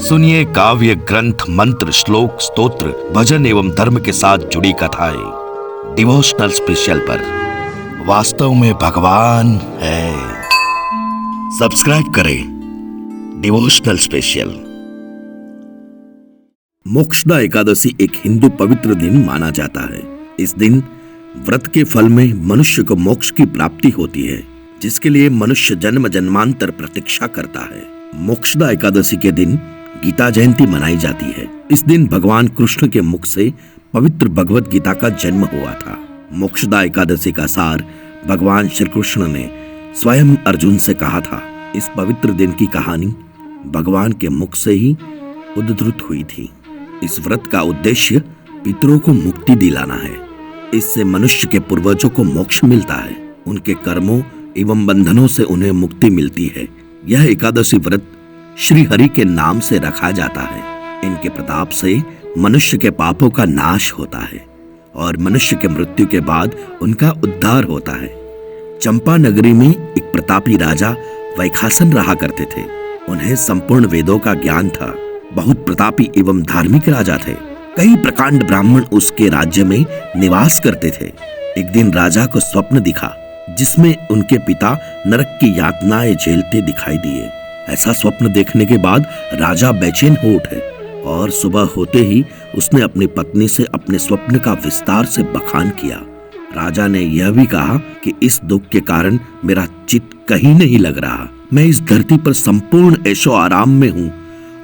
सुनिए काव्य ग्रंथ, मंत्र, श्लोक, स्तोत्र, भजन एवं धर्म के साथ जुड़ी कथाएं डिवोशनल स्पेशल पर। वास्तव में भगवान है। सब्सक्राइब करें डिवोशनल स्पेशल। मोक्षदा एकादशी एक हिंदू पवित्र दिन माना जाता है। इस दिन व्रत के फल में मनुष्य को मोक्ष की प्राप्ति होती है, जिसके लिए मनुष्य जन्म जन्मांतर प्रतीक्षा करता है। मोक्षदा एकादशी के दिन गीता जयंती मनाई जाती है। इस दिन भगवान कृष्ण के मुख से पवित्र भगवत गीता का जन्म हुआ था। मोक्षदा एकादशी का सार भगवान श्री कृष्ण ने स्वयं अर्जुन से कहा था। इस पवित्र दिन की कहानी भगवान के मुख से ही उद्धृत हुई थी। इस व्रत का उद्देश्य पितरों को मुक्ति दिलाना है। इससे मनुष्य के पूर्वजों को मोक्ष मिलता है। उनके कर्मों एवं बंधनों से उन्हें मुक्ति मिलती है। यह एकादशी व्रत श्री हरि के नाम से रखा जाता है। इनके प्रताप से मनुष्य के पापों का नाश होता है और मनुष्य के मृत्यु के बाद उनका उद्धार होता है। चंपा नगरी में एक प्रतापी राजा वैखासन रहा करते थे। उन्हें संपूर्ण वेदों का ज्ञान था। बहुत प्रतापी एवं धार्मिक राजा थे। कई प्रकांड ब्राह्मण उसके राज्य में निवास करते थे। एक दिन राजा को स्वप्न दिखा, जिसमें उनके पिता नरक की यातनाएं झेलते दिखाई दिए। ऐसा स्वप्न देखने के बाद राजा बेचैन हो उठे और सुबह होते ही उसने अपनी पत्नी से अपने स्वप्न का विस्तार से बखान किया। राजा ने यह भी कहा कि इस दुख के कारण मेरा चित्त कहीं नहीं लग रहा। मैं इस धरती पर संपूर्ण ऐशो आराम में हूँ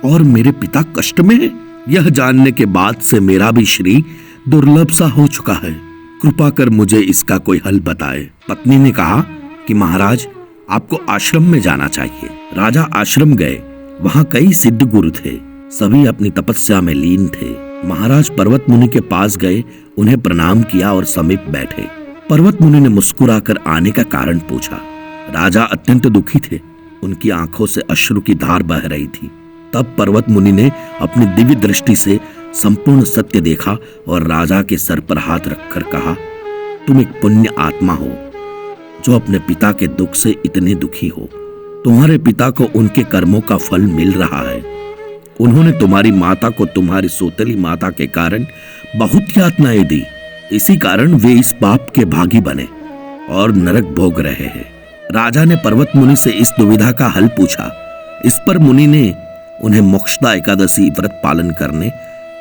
और मेरे पिता कष्ट में हैं। यह जानने के बाद से मेरा भी शरीर दुर्लभ सा हो चुका है। कृपा कर मुझे इसका कोई हल बताए। पत्नी ने कहा कि महाराज, आपको आश्रम में जाना चाहिए। राजा आश्रम गए। वहां कई सिद्ध गुरु थे। सभी अपनी तपस्या में लीन थे। महाराज पर्वत मुनि के पास गए, उन्हें प्रणाम किया और समीप बैठे। पर्वत मुनि ने मुस्कुराकर आने का कारण पूछा। राजा अत्यंत दुखी थे। उनकी आंखों से अश्रु की धार बह रही थी। तब पर्वत मुनि ने अपनी दिव्य दृष्टि से संपूर्ण सत्य देखा और राजा के सर पर हाथ रखकर कहा, तुम एक पुण्य आत्मा हो जो अपने पिता के दुख से इतने दुखी हो। तुम्हारे पिता को उनके कर्मों का फल मिल रहा है। उन्होंने तुम्हारी माता को तुम्हारी सौतेली माता के कारण बहुत यातनाएं दी। इसी कारण वे इस पाप के भागी बने और नरक भोग रहे हैं। राजा ने पर्वत मुनि से इस दुविधा का हल पूछा। इस पर मुनि ने उन्हें मोक्षदा एकादशी व्रत पालन करने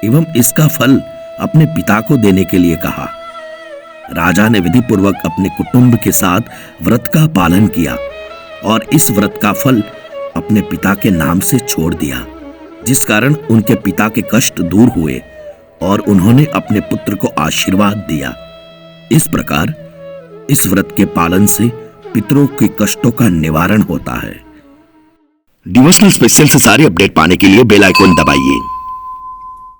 एवं इसका फल अपने पिता को देने के लिए कहा। राजा ने विधि पूर्वक अपने कुटुंब के साथ व्रत का पालन किया और इस व्रत का फल अपने पिता के नाम से छोड़ दिया, जिस कारण उनके पिता के कष्ट दूर हुए और उन्होंने अपने पुत्र को आशीर्वाद दिया। इस प्रकार इस व्रत के पालन से पितरों के कष्टों का निवारण होता है। डिवोशनल स्पेशल से सारी अपडेट पाने के लिए बेल आइकन दबाइए।